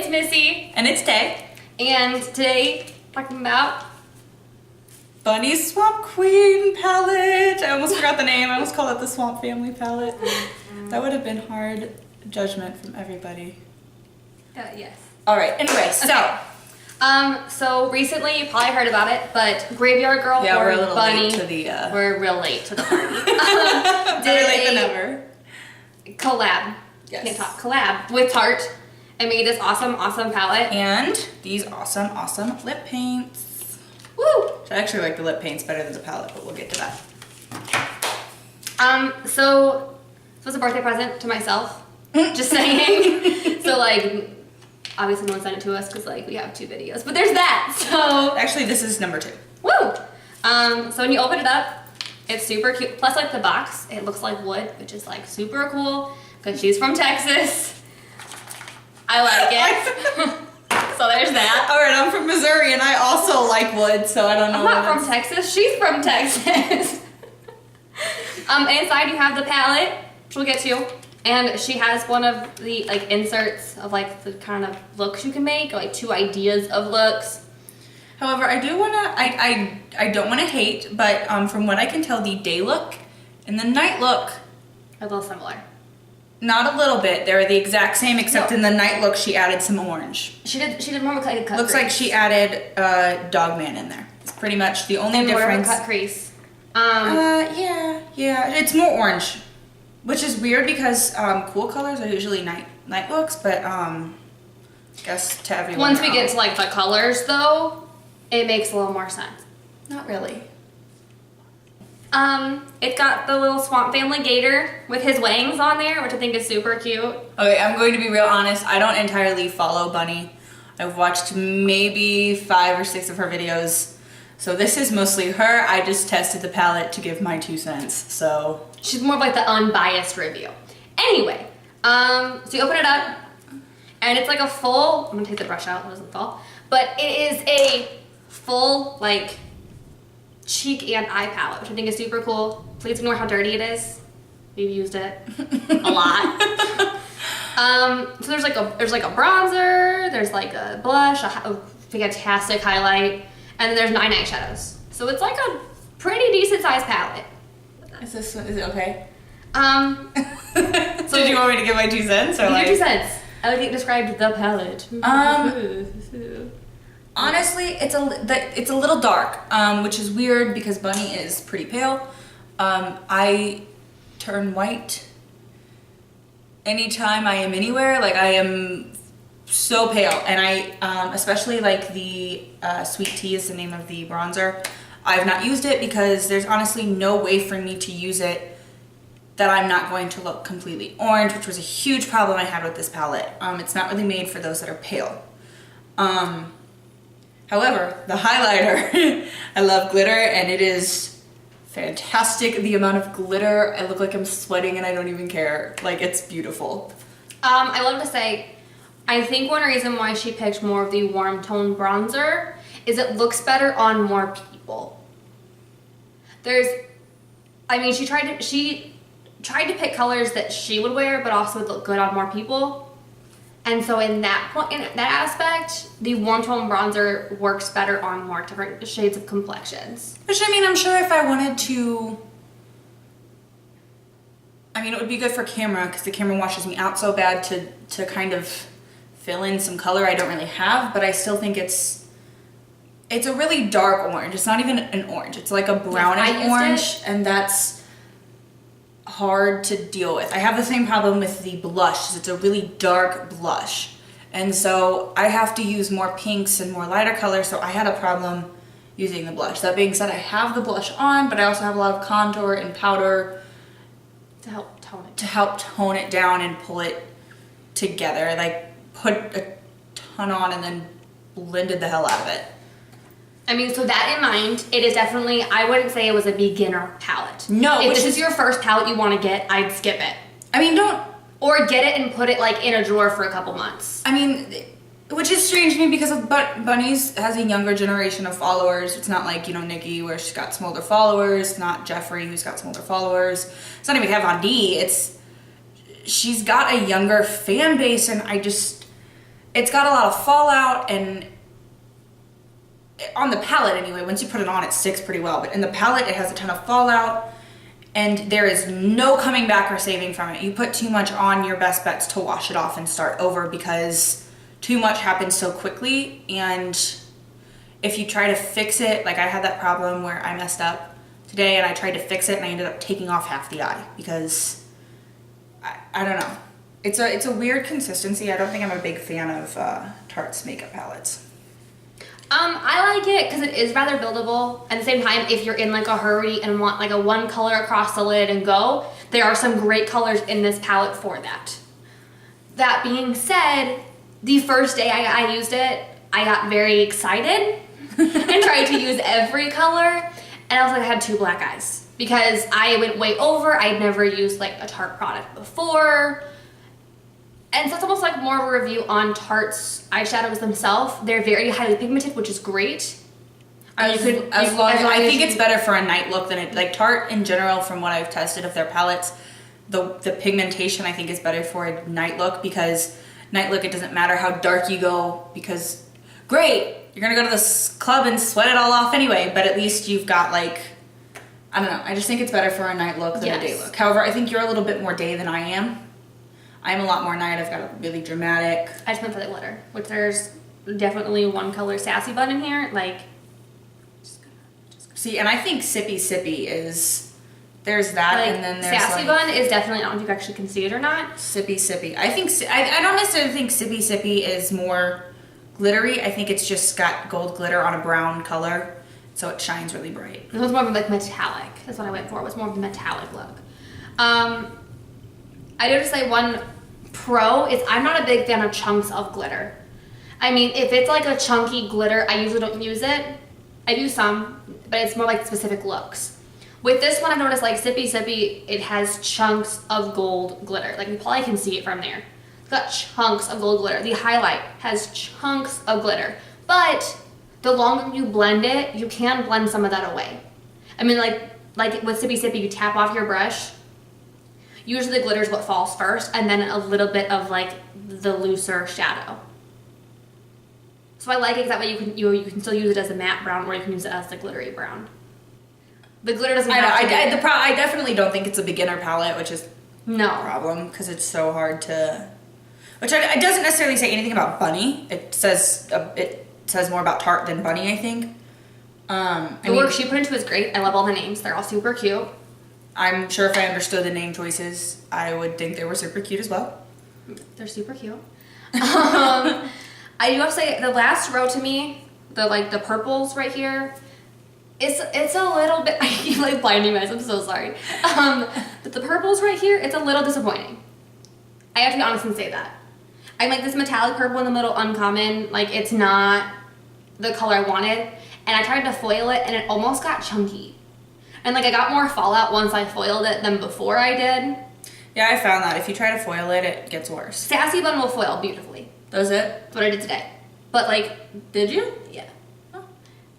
it's Missy. And it's Tay. And today, talking about Bunny's Swamp Queen palette. I almost forgot the name. I almost called it the Swamp Family palette. That would have been hard judgment from everybody. yes. Alright, anyway, so. Okay. So recently, you probably heard about it, but Graveyard Girl yeah, or we're a little Bunny, late to the, we're real late to the party. Better late than never. Collab. Yes. Can't talk. Collab with Tarte and made this awesome palette. And these awesome lip paints. Woo! I actually like the lip paints better than the palette, but we'll get to that. So this was a birthday present to myself. Just saying. So like, obviously no one sent it to us because like we have 2 videos, but there's that. So Actually, this is number 2. woo! So when you open it up, it's super cute. Plus like the box, it looks like wood, which is like super cool because she's from Texas. I like it. So there's that. Alright, I'm from Missouri and I also like wood, so I don't know. I'm not from Texas. She's from Texas. Inside you have the palette, which we'll get to. And she has one of the like inserts of like the kind of looks you can make, like 2 ideas of looks. However, I do want to, I don't want to hate, but from what I can tell, the day look and the night look, A little similar. not a little bit. They're the exact same, except No. in the night look, she added some orange. She did more of a cut Looks crease. like she added Dogman in there. It's pretty much the only And more of a difference. cut crease. Yeah, it's more orange, which is weird because cool colors are usually night looks, but I guess to everyone. Once we their get own. to like the colors though, it makes a little more sense. Not really. It's got the little Swamp Family gator with his wings on there, which I think is super cute. Okay, I'm going to be real honest. I don't entirely follow Bunny. I've watched maybe 5 or 6 of her videos. So this is mostly her. I just tested the palette to give my 2 cents, so. She's more of like the unbiased review. Anyway, so you open it up, and it's like a full, I'm gonna take the brush out, it doesn't fall, but it is a full like cheek and eye palette, which I think is super cool. Please ignore how dirty it is. We've used it a lot. So there's like a bronzer, there's like a blush, a fantastic highlight, and then there's 9 eyeshadows. So it's like a pretty decent sized palette. Is it okay? So Did you want me to give my 2 cents or your like? 2 cents. I would described the palette. Honestly, it's a little dark, which is weird because Bunny is pretty pale. I turn white anytime I am anywhere. Like I am so pale, and I especially like the Sweet Tea is the name of the bronzer. I've not used it because there's honestly no way for me to use it that I'm not going to look completely orange, which was a huge problem I had with this palette. It's not really made for those that are pale. However, the highlighter, I love glitter, and it is fantastic. The amount of glitter, I look like I'm sweating and I don't even care. Like, it's beautiful. I love to say, I think one reason why she picked more of the warm tone bronzer is it looks better on more people. She tried to pick colors that she would wear, but also would look good on more people. And so in that aspect, the warm tone bronzer works better on more different shades of complexions. Which, I mean, I'm sure if I wanted to, I mean, it would be good for camera because the camera washes me out so bad to kind of fill in some color I don't really have, but I still think it's a really dark orange. It's not even an orange. It's like a brownish orange, and that's hard to deal with. I have the same problem with the blush. It's a really dark blush, and so I have to use more pinks and more lighter colors, so I had a problem using the blush. That being said, I have the blush on, but I also have a lot of contour and powder To help tone it. to help tone it down and pull it together. Like put a ton on and then blended the hell out of it. I mean, so that in mind, it is definitely, I wouldn't say it was a beginner palette. No, If which this is is your first palette you want to get, I'd skip it. I mean, don't. Or get it and put it like in a drawer for a couple months. I mean, which is strange to me because Bunny's has a younger generation of followers. It's not like, you know, Nikki where she's got some older followers, not Jeffrey who's got some older followers. It's not even Kat Von D. She's got a younger fan base, and I just, it's got a lot of fallout, and on the palette anyway, once you put it on, it sticks pretty well. But in the palette, it has a ton of fallout, and there is no coming back or saving from it. You put too much on, your best bet's to wash it off and start over, because too much happens so quickly. And if you try to fix it, like I had that problem where I messed up today and I tried to fix it and I ended up taking off half the eye because I don't know. It's a weird consistency. I don't think I'm a big fan of Tarte's makeup palettes. I like it because it is rather buildable. At the same time, if you're in like a hurry and want like a one color across the lid and go, there are some great colors in this palette for that. That being said, the first day I used it, I got very excited and tried to use every color, and I was like, I had 2 black eyes because I went way over. I'd never used like a Tarte product before. And so it's almost like more of a review on Tarte's eyeshadows themselves. They're very highly pigmented, which is great. I think it's better for a night look than it, like Tarte in general, from what I've tested of their palettes, the pigmentation I think is better for a night look, because night look, it doesn't matter how dark you go, because great, you're gonna go to this club and sweat it all off anyway, but at least you've got like, I don't know, I just think it's better for a night look than a day look. However, I think you're a little bit more day than I am. I'm a lot more night. I've got a really dramatic. I just went for the glitter, which there's definitely one color Sassy Bun in here. Like, see, and I think Sippy Sippy is, there's that, like, and then there's Sassy Bun is definitely, I don't know if you actually can see it or not. Sippy Sippy. I think, I don't necessarily think Sippy Sippy is more glittery. I think it's just got gold glitter on a brown color, so it shines really bright. It was more of like metallic. That's what I went for. It was more of a metallic look. I do have to say one pro is I'm not a big fan of chunks of glitter. I mean, if it's like a chunky glitter, I usually don't use it. I do some, but it's more like specific looks. With this one, I've noticed like Sippy Sippy, it has chunks of gold glitter. Like you probably can see it from there. It's got chunks of gold glitter. The highlight has chunks of glitter. But the longer you blend it, you can blend some of that away. I mean, like with Sippy Sippy, you tap off your brush. Usually the glitter is what falls first, and then a little bit of like the looser shadow. So I like it, because that way you can still use it as a matte brown, or you can use it as the glittery brown. The glitter doesn't have to be... I definitely don't think it's a beginner palette, which is no problem, because it's so hard to... Which it doesn't necessarily say anything about Bunny. It says more about Tarte than Bunny, I think. The work she put into is great. I love all the names. They're all super cute. I'm sure if I understood the name choices, I would think they were super cute as well. They're super cute. I do have to say, the last row to me, the purples right here, it's a little bit, I keep like blinding you guys, I'm so sorry. But the purples right here, it's a little disappointing. I have to be honest and say that. I like this metallic purple in the middle, uncommon, like it's not the color I wanted. And I tried to foil it and it almost got chunky. And like I got more fallout once I foiled it than before I did. Yeah, I found that if you try to foil it, it gets worse. Sassy Bun will foil beautifully. Does it? That's what I did today. But like, did you? Yeah.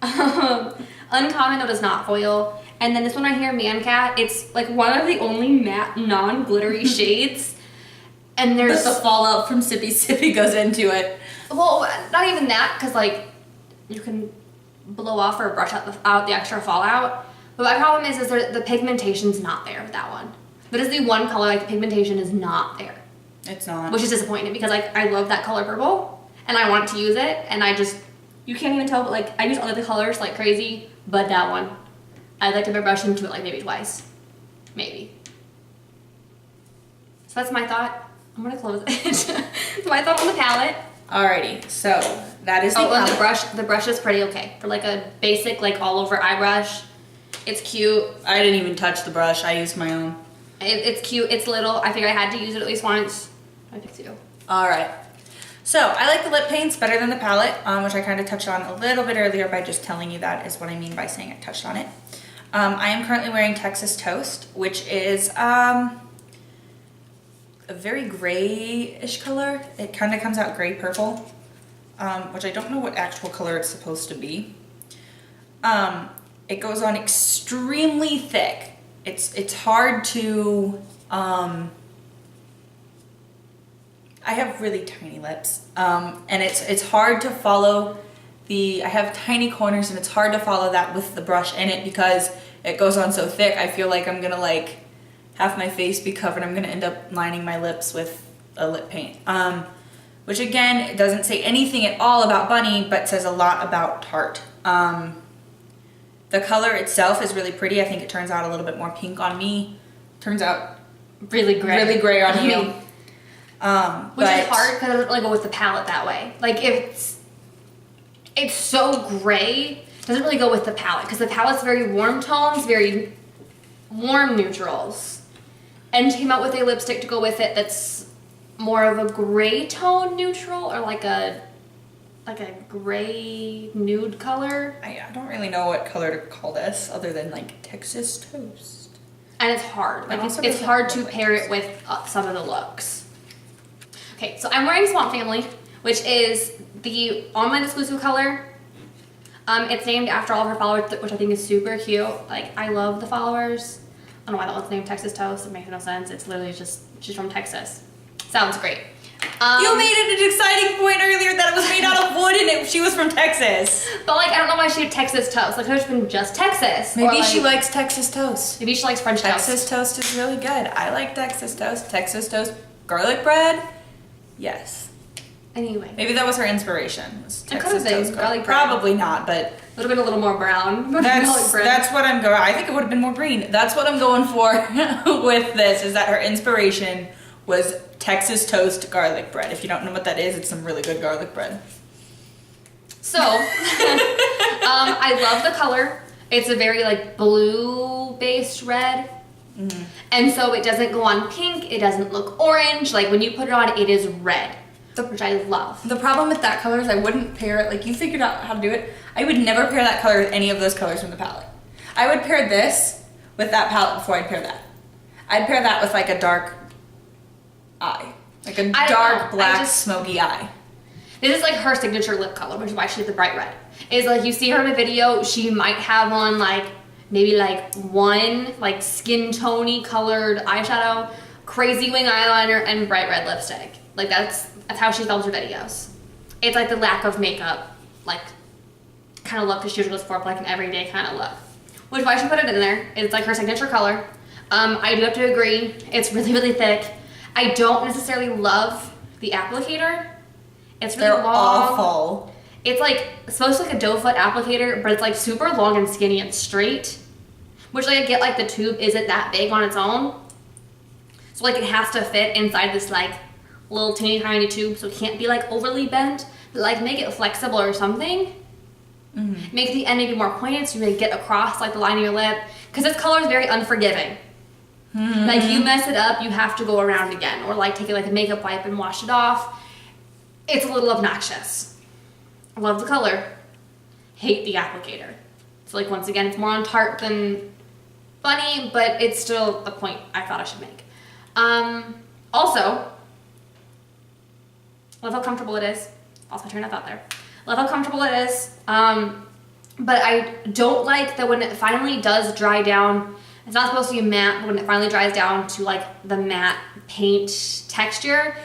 Oh. Uncommon though does not foil. And then this one right here, Man Cat, it's like one of the only matte, non-glittery shades. And there's... But the fallout from Sippy Sippy goes into it. Well, not even that, because like, you can blow off or brush out the extra fallout. But my problem is the pigmentation's not there with that one. That is the one color, like the pigmentation is not there. It's not. Which is disappointing, because like I love that color purple and I want to use it, and you can't even tell, but like I use other colors like crazy, but that one, I like to brush into it like maybe twice. Maybe. So that's my thought. I'm gonna close it. My thought on the palette. Alrighty, so that is the and the brush is pretty okay. For like a basic like all over eye brush. It's cute. I didn't even touch the brush. I used my own. It's cute. It's little. I figured I had to use it at least once. I picked 2. All right. So I like the lip paints better than the palette, which I kind of touched on a little bit earlier by just telling you that is what I mean by saying I touched on it. I am currently wearing Texas Toast, which is a very grayish color. It kind of comes out gray purple, which I don't know what actual color it's supposed to be. It goes on extremely thick. It's hard to, I I have really tiny lips, and it's hard to follow I have tiny corners, and it's hard to follow that with the brush in it because it goes on so thick. I feel like I'm gonna like have my face be covered. I'm gonna end up lining my lips with a lip paint. Which again, it doesn't say anything at all about Bunny, but says a lot about Tarte. The color itself is really pretty. I think it turns out a little bit more pink on me. Turns out really gray on you. Which is hard because I don't really go with the palette that way. Like it's so gray, it doesn't really go with the palette because the palette's very warm tones, very warm neutrals. And she came out with a lipstick to go with it that's more of a gray tone neutral, or like a gray nude color. I don't really know what color to call this other than like Texas Toast. And it's hard. Like it's hard to pair it with some of the looks. Okay, so I'm wearing Swamp Family, which is the online exclusive color. It's named after all of her followers, which I think is super cute. Like, I love the followers. I don't know why that one's named Texas Toast. It makes no sense. It's literally just, she's from Texas. Sounds great. You made it an exciting point earlier that it was made out of wood and she was from Texas. But like, I don't know why she had Texas Toast. Like, it could have been just Texas. Maybe she likes Texas toast. Maybe she likes French toast. Texas toast is really good. I like Texas toast. Texas toast, garlic bread. Yes. Anyway. Maybe that was her inspiration. Was Texas it could have been garlic bread. Probably not, but it would have been a little more brown. That's what I'm going. I think it would have been more green. That's what I'm going for with this. Is that her inspiration was Texas toast garlic bread. If you don't know what that is, it's some really good garlic bread. So, I love the color. It's a very like blue-based red. Mm-hmm. And so it doesn't go on pink. It doesn't look orange. Like when you put it on, it is red, which I love. The problem with that color is I wouldn't pair it. Like you figured out how to do it. I would never pair that color with any of those colors from the palette. I would pair this with that palette before I'd pair that. I'd pair that with like a dark eye. Like a dark black smoky eye. This is like her signature lip color, which is why she did the bright red. Is like you see her in a video, she might have on like maybe like one like skin tony colored eyeshadow, crazy wing eyeliner, and bright red lipstick. Like that's how she films her videos. It's like the lack of makeup, like kind of look that she usually goes for like an everyday kind of look. Which is why she put it in there. It's like her signature color. I do have to agree, it's really, really thick. I don't necessarily love the applicator. It's really long. They're awful. It's like supposed to be like a doe foot applicator, but it's like super long and skinny and straight. Which like I get like the tube isn't that big on its own. So like it has to fit inside this like little teeny tiny tube, so it can't be like overly bent. But like make it flexible or something. Mm-hmm. Make the end maybe more pointed so you may get across like the line of your lip. Because this color is very unforgiving. Mm-hmm. Like you mess it up, you have to go around again. Or like take it like a makeup wipe and wash it off. It's a little obnoxious. I love the color. Hate the applicator. So like once again, it's more on Tarte than Bunny, but it's still a point I thought I should make. Also, love how comfortable it is. Also turn that out there. Love how comfortable it is. But I don't like that when it finally does dry down, it's not supposed to be matte, but when it finally dries down to like the matte paint texture,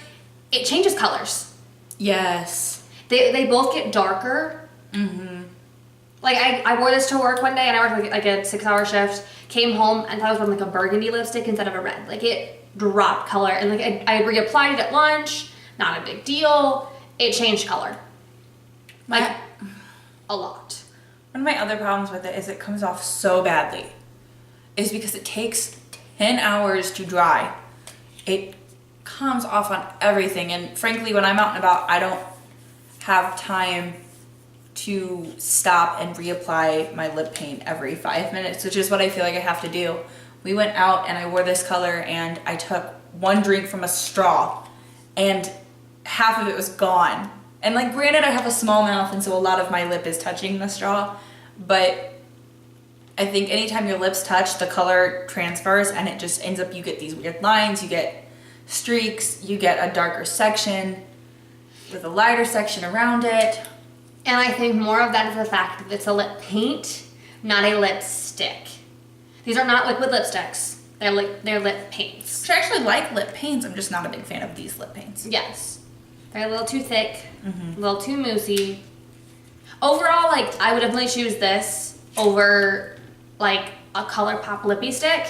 it changes colors. Yes. They both get darker. Mm-hmm. Like I wore this to work one day and I worked like a 6-hour shift, came home and thought I was wearing like a burgundy lipstick instead of a red. Like it dropped color and like I reapplied it at lunch, not a big deal. It changed color. Like a lot. One of my other problems with it is it comes off so badly. Is because it takes 10 hours to dry. It comes off on everything, and frankly when I'm out and about I don't have time to stop and reapply my lip paint every 5 minutes, which is what I feel like I have to do. We went out and I wore this color and I took one drink from a straw and half of it was gone. And like granted I have a small mouth and so a lot of my lip is touching the straw, but I think anytime your lips touch, the color transfers and it just ends up, you get these weird lines, you get streaks, you get a darker section with a lighter section around it. And I think more of that is the fact that it's a lip paint, not a lipstick. These are not liquid lipsticks. They're lip paints. Which I actually like lip paints. I'm just not a big fan of these lip paints. Yes. They're a little too thick, a little too moussey. Overall, like, I would definitely choose this over, like, a ColourPop lippy stick.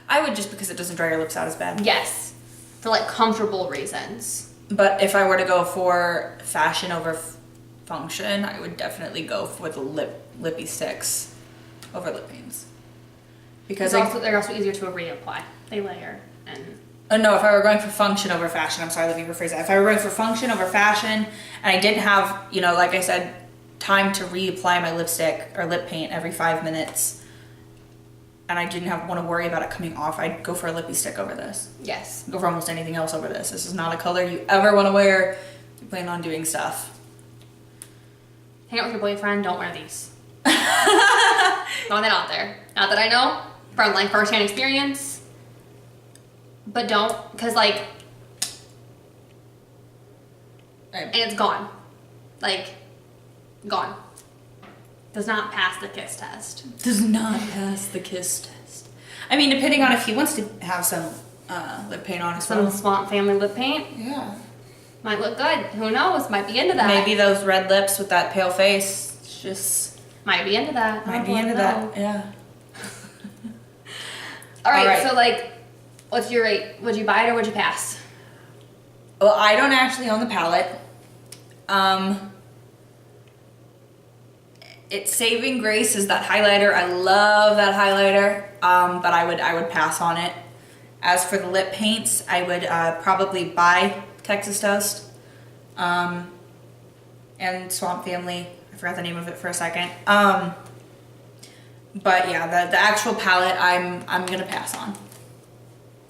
I would, just because it doesn't dry your lips out as bad. Yes. For, like, comfortable reasons. But if I were to go for fashion over function, I would definitely go for the lippy sticks over lip paints. Because they're also easier to reapply. They layer and... Oh no, if I were going for function over fashion, I'm sorry, let me rephrase that. If I were going for function over fashion, and I didn't have, you know, like I said, time to reapply my lipstick or lip paint every 5 minutes, and I didn't want to worry about it coming off, I'd go for a lippy stick over this. Yes. Go for almost anything else over this. This is not a color you ever want to wear if you plan on doing stuff. Hang out with your boyfriend, don't wear these. Throwing that out there. Not that I know from, like, first-hand experience. But don't, because, like, Right. and it's gone. Like, gone. Does not pass the kiss test. Does not pass the kiss test. I mean, depending on if he wants to have some lip paint on as Some well. Swamp Family lip paint. Yeah. Might look good. Who knows? Might be into that. Maybe those red lips with that pale face. It's just... Might be into that. Might be into that, yeah. All right, Alright. so, like, what's your rate? Would you buy it or would you pass? Well, I don't actually own the palette. Its saving grace is that highlighter. I love that highlighter, but I would pass on it. As for the lip paints, I would probably buy Texas Toast and Swamp Family. I forgot the name of it for a second. But yeah, the actual palette, I'm gonna pass on.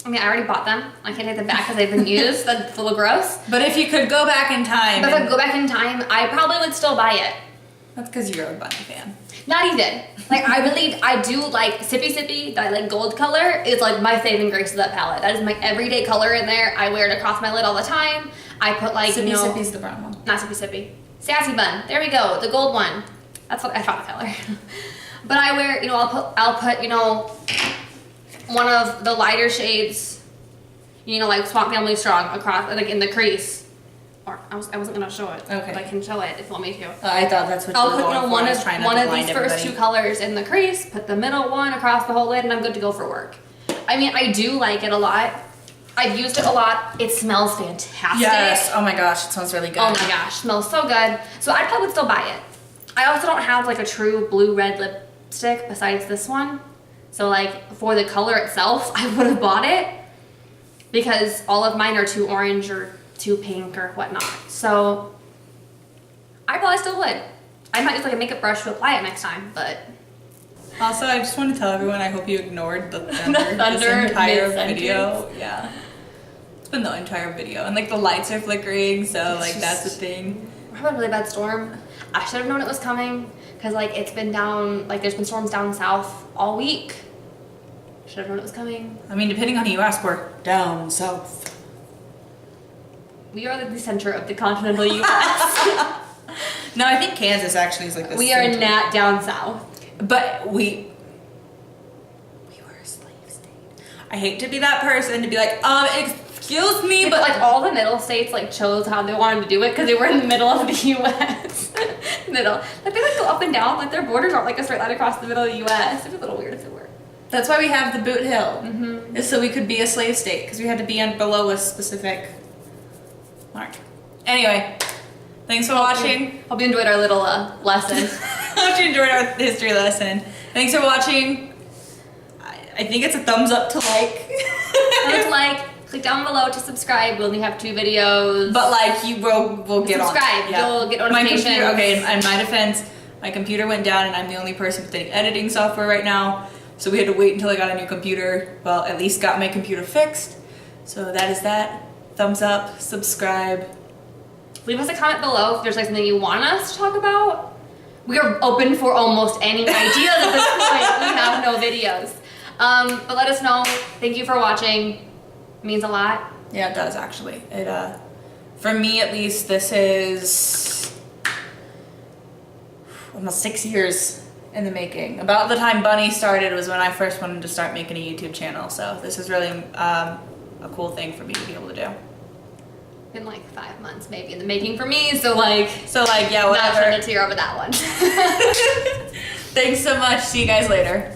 I mean, I already bought them. I can't take them back because they've been used. That's a little gross. But if you could go back in time, But if I could go back in time, I probably would still buy it. that's because you're a bunny fan. Not even. Like, I do like Sippy Sippy, that like gold color is like my saving grace of that palette. That is my everyday color in there. I wear it across my lid all the time. I put like, Sippy you know. Sippy's the brown one. Not Sippy Sippy. Sassy Bun. There we go. The gold one. That's what I found the color. But I wear, you know, I'll put, you know, one of the lighter shades, you know, like Swamp Family Strong across, like in the crease. Or I wasn't gonna show it. Okay. But I can show it if you want me to. I thought that's what you I'll were put, you going know, for. one I was of trying not to these blind first everybody. two colors in the crease, put the middle one across the whole lid, and I'm good to go for work. I mean, I do like it a lot. I've used it a lot. It smells fantastic. Yes. Oh my gosh, it smells really good. Oh my gosh, smells so good. So I probably would still buy it. I also don't have like a true blue-red lipstick besides this one. So like for the color itself, I would have bought it because all of mine are too orange or too pink or whatnot. So I probably still would. I might use like a makeup brush to apply it next time, but Also, I just want to tell everyone I hope you ignored the thunder, thunder this entire mid-sentence. video. Yeah. It's been the entire video. And like the lights are flickering, so like that's the thing. we're having a really bad storm. I should have known it was coming because like it's been down, like there's been storms down south all week. Should have known it was coming. I mean, depending on who you ask, we're down south. We are the center of the continental U.S. No, I think Kansas actually is like the We are center. not down south. But we were a slave state. I hate to be that person to be like, excuse me, But like all the middle states like chose how they wanted to do it because they were in the middle of the U.S. Middle. Like they would go up and down. Like their borders aren't like a straight line across the middle of the U.S. It'd be a little weird if they were. that's why we have the Boot Hill, is so we could be a slave state because we had to be below a specific mark. Anyway, thanks for watching. Hope you enjoyed our little lesson. Hope you enjoyed our history lesson. Thanks for watching. I think it's a thumbs up to like. Don't like, click down below to subscribe. We only have 2 videos. But like we'll get Subscribe. on. Yeah. You'll get My notifications. computer. Okay, in my defense, my computer went down, and I'm the only person with any editing software right now. So we had to wait until I got a new computer. Well, at least got my computer fixed. So that is that. Thumbs up. Subscribe. Leave us a comment below if there's like something you want us to talk about. We are open for almost any ideas at this point. We have no videos. But let us know. Thank you for watching. It means a lot. Yeah, it does actually. It for me at least, this is almost 6 years in the making. About the time Bunny started was when I first wanted to start making a YouTube channel. So this is really a cool thing for me to be able to do. Been like 5 months maybe in the making for me, so yeah, not whatever. sure Not to tear over that one. Thanks so much. See you guys later.